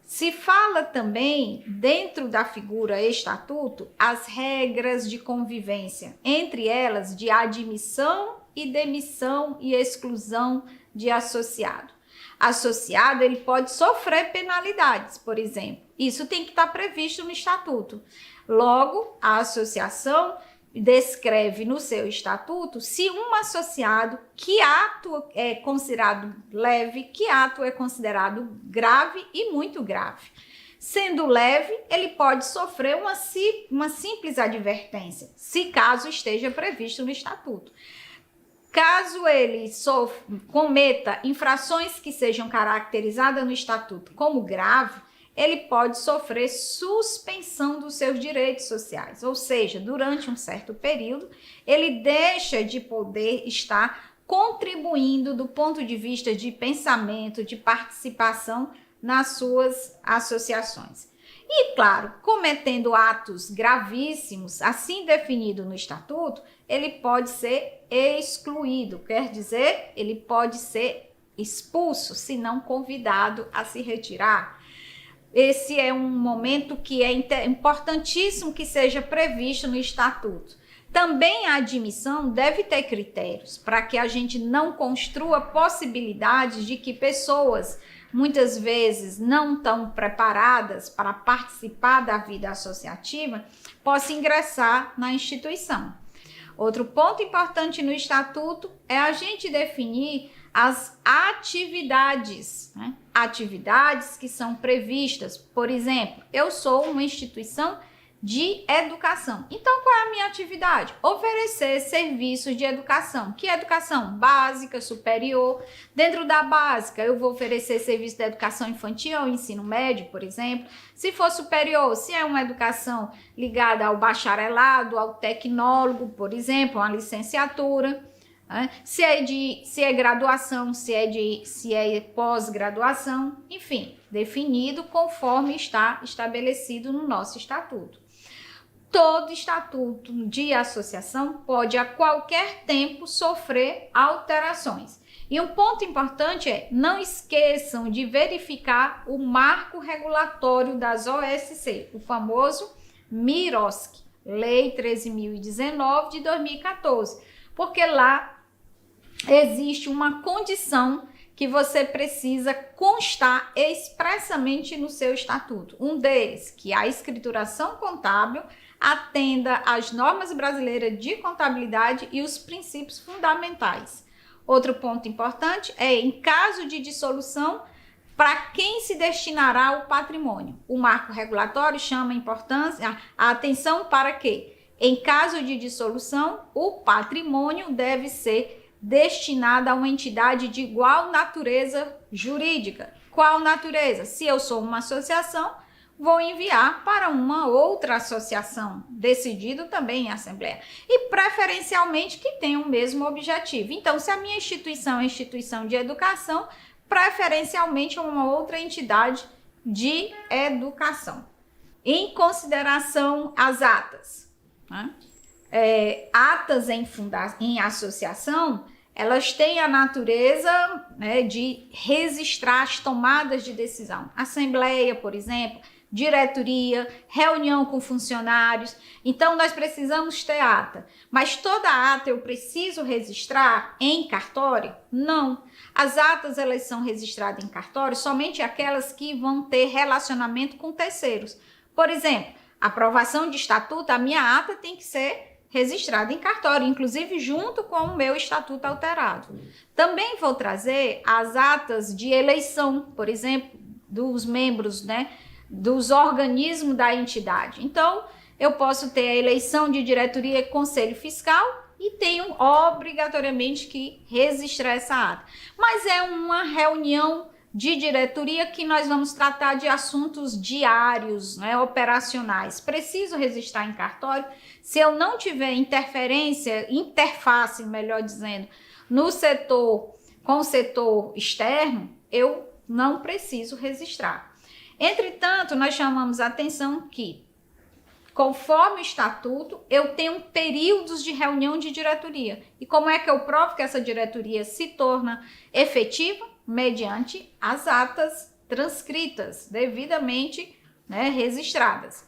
Se fala também, dentro da figura estatuto, as regras de convivência, entre elas de admissão e demissão e exclusão de associado. Associado, ele pode sofrer penalidades, por exemplo. Isso tem que estar previsto no estatuto. Logo, a associação descreve no seu estatuto se um associado, que ato é considerado leve, que ato é considerado grave e muito grave. Sendo leve, ele pode sofrer uma simples advertência, se caso esteja previsto no estatuto. Caso ele cometa infrações que sejam caracterizadas no estatuto como grave, ele pode sofrer suspensão dos seus direitos sociais, ou seja, durante um certo período, ele deixa de poder estar contribuindo do ponto de vista de pensamento, de participação nas suas associações. E, claro, cometendo atos gravíssimos, assim definido no estatuto, ele pode ser excluído, quer dizer, ele pode ser expulso, se não convidado a se retirar. Esse é um momento que é importantíssimo que seja previsto no estatuto. Também a admissão deve ter critérios para que a gente não construa possibilidades de que pessoas muitas vezes não tão preparadas para participar da vida associativa possam ingressar na instituição. Outro ponto importante no estatuto é a gente definir as atividades, né? Atividades que são previstas. Por exemplo, eu sou uma instituição de educação. Então, qual é a minha atividade? Oferecer serviços de educação. Que educação? Básica, superior. Dentro da básica, eu vou oferecer serviço de educação infantil ao ensino médio, por exemplo. Se for superior, se é uma educação ligada ao bacharelado, ao tecnólogo, por exemplo, uma licenciatura. Se é graduação, se é pós-graduação, enfim, definido conforme está estabelecido no nosso estatuto. Todo estatuto de associação pode a qualquer tempo sofrer alterações. E um ponto importante é, não esqueçam de verificar o marco regulatório das OSC, o famoso MIROSC, Lei 13.019 de 2014, porque lá existe uma condição que você precisa constar expressamente no seu estatuto. Um deles, que a escrituração contábil atenda às normas brasileiras de contabilidade e os princípios fundamentais. Outro ponto importante é, em caso de dissolução, para quem se destinará o patrimônio. O marco regulatório chama a atenção para que, em caso de dissolução, o patrimônio deve ser destinado a uma entidade de igual natureza jurídica. Qual natureza? Se eu sou uma associação, vou enviar para uma outra associação, decidido também em assembleia, e preferencialmente que tenha o mesmo objetivo. Então, se a minha instituição é instituição de educação, preferencialmente uma outra entidade de educação. Em consideração às atas, né? Atas em associação, elas têm a natureza, né, de registrar as tomadas de decisão. Assembleia, por exemplo, diretoria, reunião com funcionários. Então, nós precisamos ter ata. Mas toda ata eu preciso registrar em cartório? Não. As atas, elas são registradas em cartório somente aquelas que vão ter relacionamento com terceiros. Por exemplo, aprovação de estatuto, a minha ata tem que ser registrada em cartório, inclusive junto com o meu estatuto alterado. Também vou trazer as atas de eleição, por exemplo, dos membros, né, dos organismos da entidade. Então, eu posso ter a eleição de diretoria e conselho fiscal e tenho obrigatoriamente que registrar essa ata. Mas é uma reunião de diretoria que nós vamos tratar de assuntos diários, né, operacionais. Preciso registrar em cartório. Se eu não tiver interface, melhor dizendo, no setor, com o setor externo, eu não preciso registrar. Entretanto, nós chamamos a atenção que, conforme o estatuto, eu tenho períodos de reunião de diretoria. E como é que eu provo que essa diretoria se torna efetiva? Mediante as atas transcritas, devidamente, né, registradas.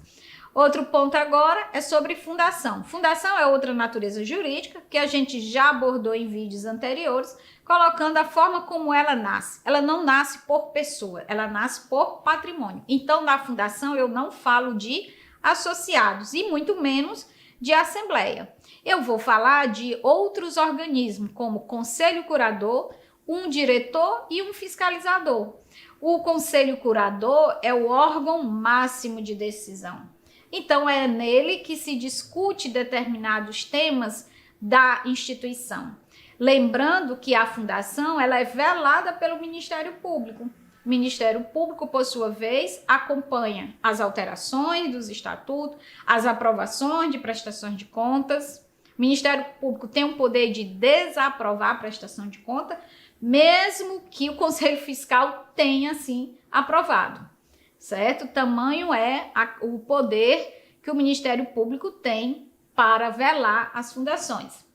Outro ponto agora é sobre fundação. Fundação é outra natureza jurídica que a gente já abordou em vídeos anteriores, colocando a forma como ela nasce. Ela não nasce por pessoa, ela nasce por patrimônio. Então, na fundação, eu não falo de associados e muito menos de assembleia. Eu vou falar de outros organismos, como conselho curador, um diretor e um fiscalizador. O conselho curador é o órgão máximo de decisão. Então, é nele que se discute determinados temas da instituição. Lembrando que a fundação ela é velada pelo Ministério Público. O Ministério Público, por sua vez, acompanha as alterações dos estatutos, as aprovações de prestações de contas. O Ministério Público tem o poder de desaprovar a prestação de conta, mesmo que o Conselho Fiscal tenha, assim, aprovado. Certo? Tamanho é o poder que o Ministério Público tem para velar as fundações.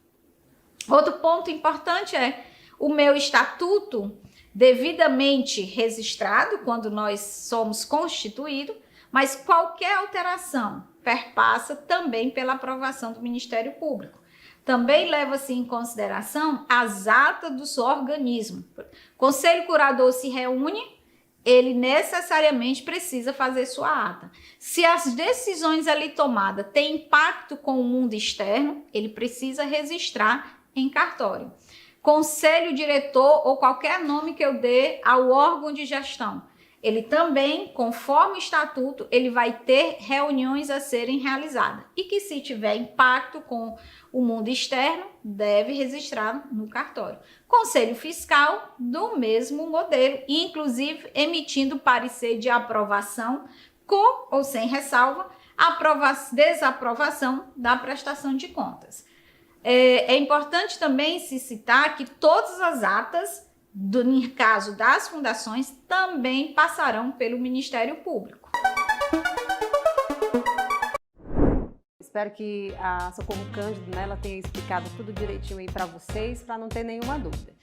Outro ponto importante é o meu estatuto devidamente registrado quando nós somos constituídos, mas qualquer alteração perpassa também pela aprovação do Ministério Público. Também leva-se em consideração as atas dos organismos. O Conselho Curador se reúne, ele necessariamente precisa fazer sua ata. Se as decisões ali tomadas têm impacto com o mundo externo, ele precisa registrar em cartório. Conselho diretor ou qualquer nome que eu dê ao órgão de gestão, ele também, conforme o estatuto, ele vai ter reuniões a serem realizadas. E que se tiver impacto com o mundo externo, deve registrar no cartório. Conselho Fiscal, do mesmo modelo, inclusive emitindo parecer de aprovação, com ou sem ressalva, desaprovação da prestação de contas. É importante também se citar que todas as atas, no caso das fundações, também passarão pelo Ministério Público. Espero que a Socorro Cândido, né, ela tenha explicado tudo direitinho aí para vocês, para não ter nenhuma dúvida.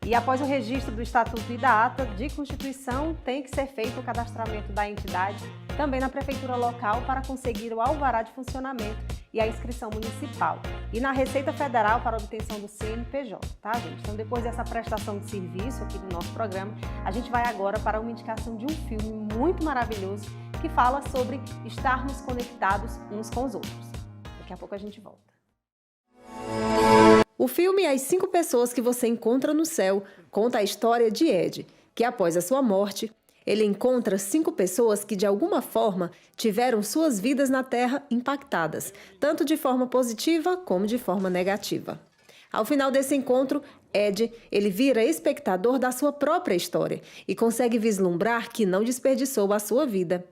E após o registro do Estatuto e da ata de constituição, tem que ser feito o cadastramento da entidade também na prefeitura local para conseguir o alvará de funcionamento e a inscrição municipal. E na Receita Federal para obtenção do CNPJ, tá, gente? Então, depois dessa prestação de serviço aqui do nosso programa, a gente vai agora para uma indicação de um filme muito maravilhoso que fala sobre estarmos conectados uns com os outros. Daqui a pouco a gente volta. O filme As 5 Pessoas que Você Encontra no Céu conta a história de Ed, que após a sua morte, ele encontra 5 pessoas que de alguma forma tiveram suas vidas na Terra impactadas, tanto de forma positiva como de forma negativa. Ao final desse encontro, Ed, ele vira espectador da sua própria história e consegue vislumbrar que não desperdiçou a sua vida.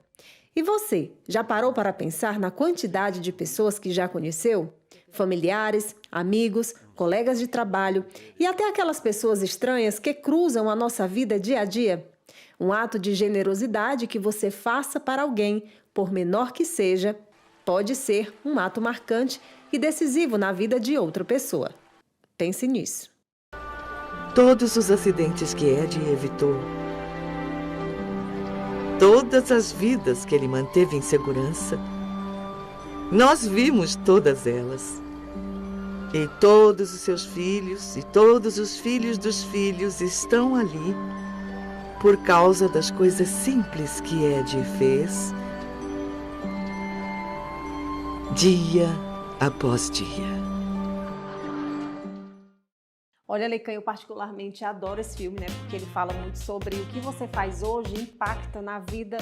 E você, já parou para pensar na quantidade de pessoas que já conheceu? Familiares, amigos, colegas de trabalho e até aquelas pessoas estranhas que cruzam a nossa vida dia a dia? Um ato de generosidade que você faça para alguém, por menor que seja, pode ser um ato marcante e decisivo na vida de outra pessoa. Pense nisso. Todos os acidentes que Ed evitou, todas as vidas que ele manteve em segurança, nós vimos todas elas. E todos os seus filhos e todos os filhos dos filhos estão ali por causa das coisas simples que Ed fez, dia após dia. Olha, Leican, eu particularmente adoro esse filme, né? Porque ele fala muito sobre o que você faz hoje impacta na vida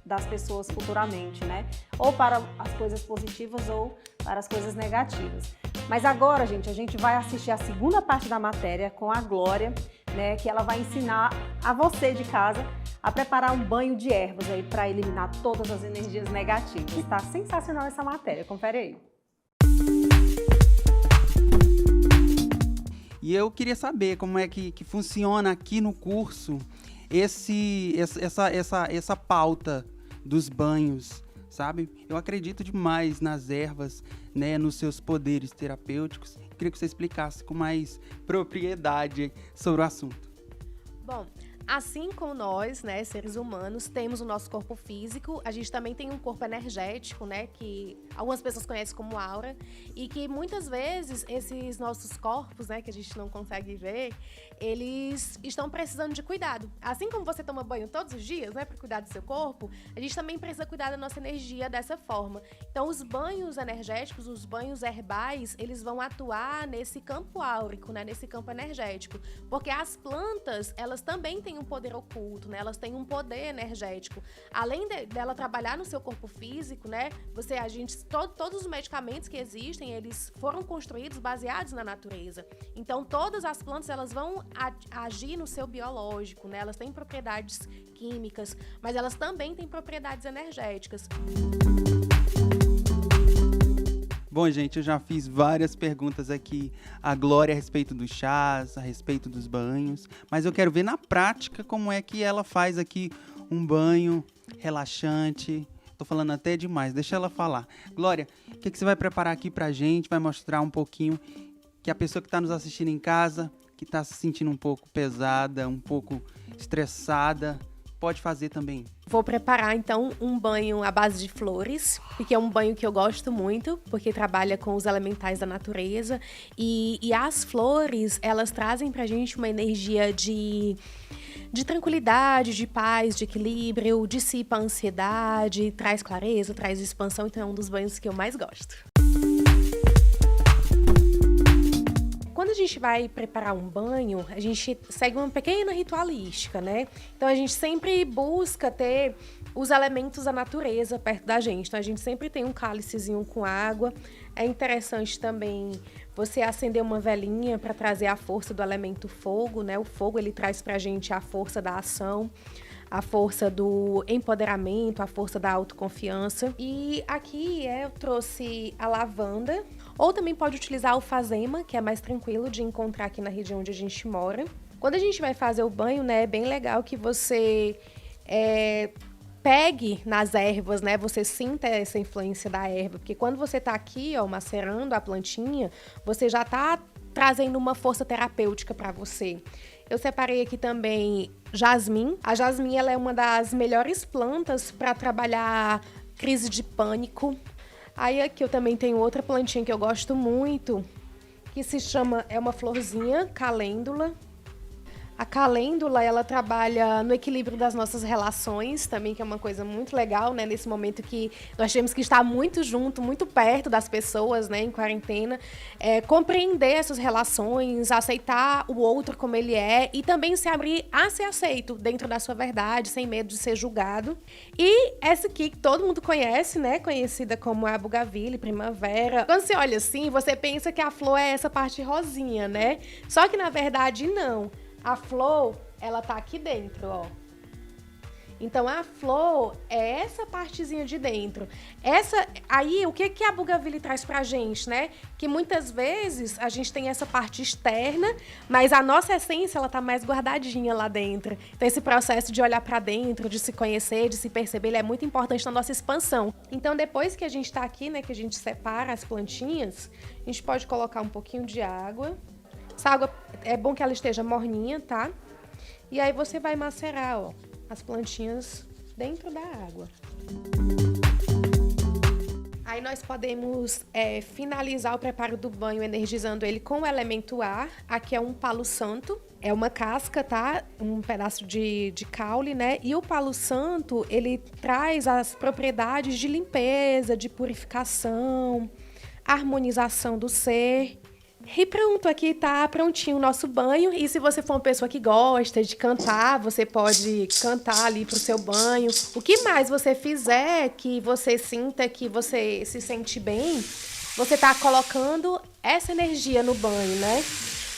das pessoas futuramente, né? Ou para as coisas positivas ou para as coisas negativas. Mas agora, gente, a gente vai assistir a segunda parte da matéria com a Glória, né? Que ela vai ensinar a você de casa a preparar um banho de ervas aí para eliminar todas as energias negativas. Tá sensacional essa matéria, confere aí. E eu queria saber como é que funciona aqui no curso essa pauta dos banhos, sabe? Eu acredito demais nas ervas, né, nos seus poderes terapêuticos. Queria que você explicasse com mais propriedade sobre o assunto. Bom, assim como nós, né, seres humanos, temos o nosso corpo físico, a gente também tem um corpo energético, né, que algumas pessoas conhecem como aura, e que muitas vezes esses nossos corpos, né, que a gente não consegue ver, eles estão precisando de cuidado. Assim como você toma banho todos os dias, né, para cuidar do seu corpo, a gente também precisa cuidar da nossa energia dessa forma. Então, os banhos energéticos, os banhos herbais, eles vão atuar nesse campo áurico, né, nesse campo energético, porque as plantas, elas também têm um poder oculto, né, elas têm um poder energético. Além dela trabalhar no seu corpo físico, né, todos os medicamentos que existem, eles foram construídos baseados na natureza. Então, todas as plantas, elas vão agir no seu biológico, né? Elas têm propriedades químicas, mas elas também têm propriedades energéticas. Bom, gente, eu já fiz várias perguntas aqui à Glória a respeito dos chás, a respeito dos banhos, mas eu quero ver na prática como é que ela faz aqui um banho relaxante. Tô falando até demais, deixa ela falar. Glória, o que você vai preparar aqui pra gente? Vai mostrar um pouquinho que a pessoa que está nos assistindo em casa, que está se sentindo um pouco pesada, um pouco estressada, pode fazer também. Vou preparar, então, um banho à base de flores, porque é um banho que eu gosto muito, porque trabalha com os elementais da natureza. E as flores, elas trazem pra gente uma energia de tranquilidade, de paz, de equilíbrio, dissipa a ansiedade, traz clareza, traz expansão. Então, é um dos banhos que eu mais gosto. Quando a gente vai preparar um banho, a gente segue uma pequena ritualística, né? Então, a gente sempre busca ter os elementos da natureza perto da gente. Então, a gente sempre tem um cálicezinho com água. É interessante também você acender uma velinha para trazer a força do elemento fogo, né? O fogo, ele traz pra gente a força da ação, a força do empoderamento, a força da autoconfiança. E aqui eu trouxe a lavanda, ou também pode utilizar a alfazema, que é mais tranquilo de encontrar aqui na região onde a gente mora. Quando a gente vai fazer o banho, né, é bem legal que você pegue nas ervas, né, você sinta essa influência da erva, porque quando você tá aqui, ó, macerando a plantinha, você já tá trazendo uma força terapêutica para você. Eu separei aqui também jasmim. A jasmim, ela é uma das melhores plantas para trabalhar crise de pânico. Aí aqui eu também tenho outra plantinha que eu gosto muito, que se chama, é uma florzinha, calêndula. A calêndula, ela trabalha no equilíbrio das nossas relações também, que é uma coisa muito legal, né? Nesse momento que nós temos que estar muito junto, muito perto das pessoas, né? Em quarentena. Compreender essas relações, aceitar o outro como ele é e também se abrir a ser aceito dentro da sua verdade, sem medo de ser julgado. E essa aqui que todo mundo conhece, né? Conhecida como a Bougainville, primavera. Quando você olha assim, você pensa que a flor é essa parte rosinha, né? Só que na verdade não. A flor, ela tá aqui dentro, ó. Então, a flor é essa partezinha de dentro. Aí, o que a Bougainville traz pra gente, né? Que muitas vezes a gente tem essa parte externa, mas a nossa essência, ela tá mais guardadinha lá dentro. Então, esse processo de olhar pra dentro, de se conhecer, de se perceber, ele é muito importante na nossa expansão. Então, depois que a gente tá aqui, né, que a gente separa as plantinhas, a gente pode colocar um pouquinho de água. Essa água é bom que ela esteja morninha, tá? E aí você vai macerar, ó, as plantinhas dentro da água. Aí nós podemos finalizar o preparo do banho energizando ele com o elemento ar. Aqui é um palo santo, é uma casca, tá? Um pedaço de caule, né? E o palo santo, ele traz as propriedades de limpeza, de purificação, harmonização do ser. E pronto, aqui tá prontinho o nosso banho. E se você for uma pessoa que gosta de cantar, você pode cantar ali pro seu banho. O que mais você fizer que você sinta que você se sente bem, você tá colocando essa energia no banho, né?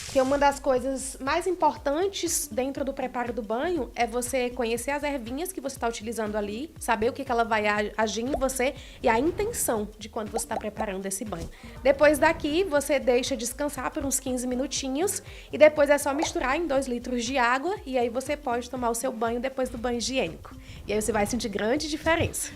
Porque uma das coisas mais importantes dentro do preparo do banho é você conhecer as ervinhas que você está utilizando ali, saber o que ela vai agir em você e a intenção de quando você está preparando esse banho. Depois daqui, você deixa descansar por uns 15 minutinhos e depois é só misturar em 2 litros de água e aí você pode tomar o seu banho depois do banho higiênico. E aí você vai sentir grande diferença.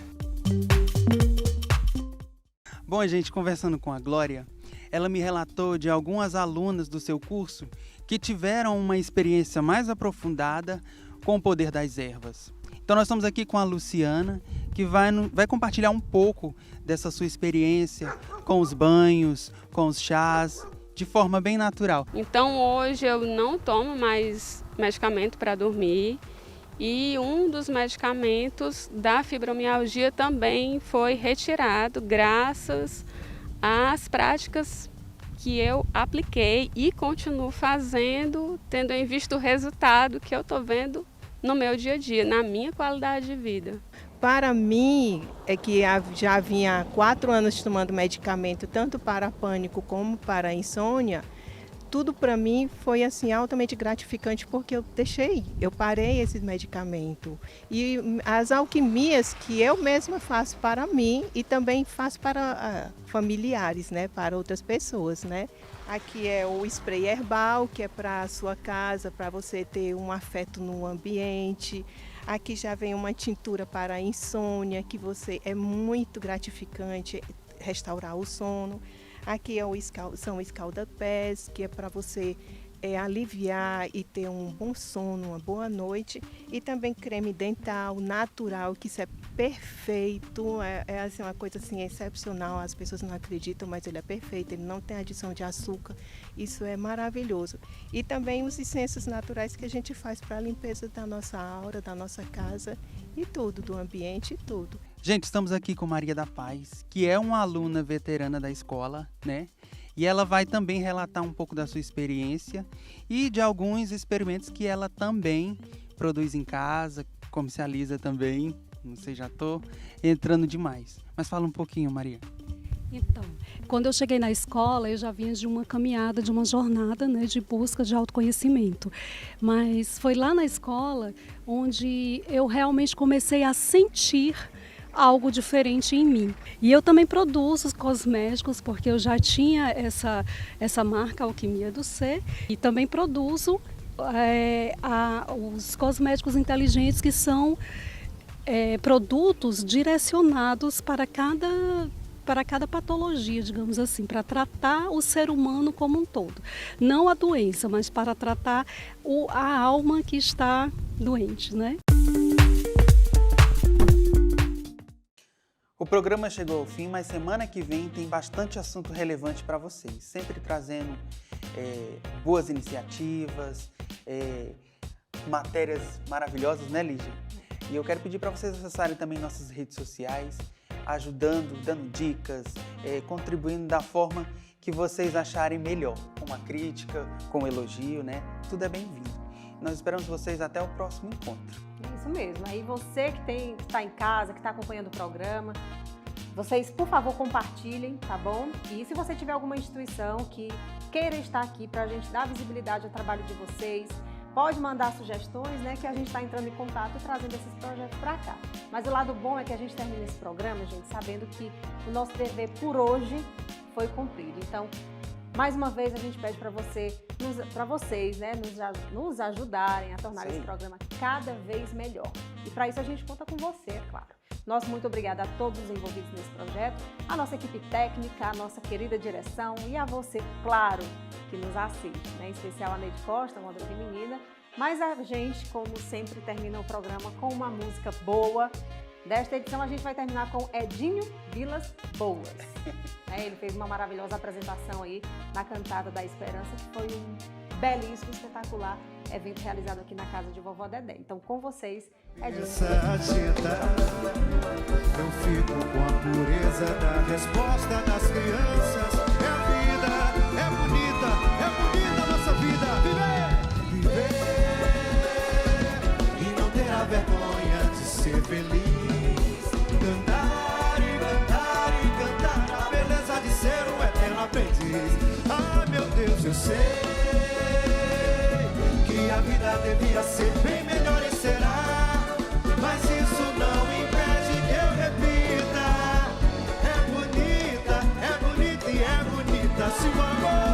Bom, gente, conversando com a Glória, ela me relatou de algumas alunas do seu curso que tiveram uma experiência mais aprofundada com o poder das ervas. Então nós estamos aqui com a Luciana, que vai compartilhar um pouco dessa sua experiência com os banhos, com os chás, de forma bem natural. Então hoje eu não tomo mais medicamento para dormir e um dos medicamentos da fibromialgia também foi retirado graças às práticas que eu apliquei e continuo fazendo, tendo em vista o resultado que eu estou vendo no meu dia a dia, na minha qualidade de vida. Para mim, é que já vinha 4 anos tomando medicamento, tanto para pânico como para insônia, tudo para mim foi assim altamente gratificante porque eu parei esse medicamento. E as alquimias que eu mesma faço para mim e também faço para familiares, né, para outras pessoas, né? Aqui é o spray herbal, que é para a sua casa, para você ter um afeto no ambiente. Aqui já vem uma tintura para a insônia, que é muito gratificante restaurar o sono. Aqui são escalda-pés, que é para você aliviar e ter um bom sono, uma boa noite. E também creme dental natural, que isso é perfeito, é assim, uma coisa assim, excepcional. As pessoas não acreditam, mas ele é perfeito, ele não tem adição de açúcar. Isso é maravilhoso. E também os incensos naturais que a gente faz para a limpeza da nossa aura, da nossa casa e tudo, do ambiente e tudo. Gente, estamos aqui com Maria da Paz, que é uma aluna veterana da escola, né? E ela vai também relatar um pouco da sua experiência e de alguns experimentos que ela também produz em casa, comercializa também. Não sei, já estou entrando demais. Mas fala um pouquinho, Maria. Então, quando eu cheguei na escola, eu já vinha de uma caminhada, de uma jornada, né, de busca de autoconhecimento. Mas foi lá na escola onde eu realmente comecei a sentir algo diferente em mim. E eu também produzo os cosméticos, porque eu já tinha essa marca Alquimia do Ser, e também produzo os cosméticos inteligentes, que são produtos direcionados para cada patologia, digamos assim, para tratar o ser humano como um todo. Não a doença, mas para tratar a alma que está doente, né? O programa chegou ao fim, mas semana que vem tem bastante assunto relevante para vocês, sempre trazendo boas iniciativas, matérias maravilhosas, né, Lígia? E eu quero pedir para vocês acessarem também nossas redes sociais, ajudando, dando dicas, contribuindo da forma que vocês acharem melhor, com uma crítica, com um elogio, né? Tudo é bem-vindo. Nós esperamos vocês até o próximo encontro. Isso mesmo. Aí você que está em casa, que está acompanhando o programa, vocês, por favor, compartilhem, tá bom? E se você tiver alguma instituição que queira estar aqui para a gente dar visibilidade ao trabalho de vocês, pode mandar sugestões, né, que a gente está entrando em contato e trazendo esses projetos para cá. Mas o lado bom é que a gente termina esse programa, gente, sabendo que o nosso dever por hoje foi cumprido. Então, mais uma vez, a gente pede para vocês, né, nos ajudarem a tornar esse programa cada vez melhor. E para isso a gente conta com você, é claro. Nosso muito obrigada a todos os envolvidos nesse projeto, a nossa equipe técnica, a nossa querida direção e a você, claro, que nos assiste, né? Em especial a Neide Costa, uma outra menina. Mas a gente, como sempre, termina o programa com uma música boa. Desta edição a gente vai terminar com Edinho Vilas Boas. Ele fez uma maravilhosa apresentação aí na Cantada da Esperança, que foi um belíssimo, espetacular evento realizado aqui na casa de Vovó Dedé. Então, com vocês, Edinho. Eu fico com a pureza da resposta das crianças. É a vida, é bonita a nossa vida. Viver e não ter a vergonha de ser feliz. Cantar e cantar e cantar a beleza de ser um eterno aprendiz. Ah, meu Deus, eu sei vida devia ser bem melhor e será. Mas isso não impede que eu repita. É bonita e é bonita. Se o amor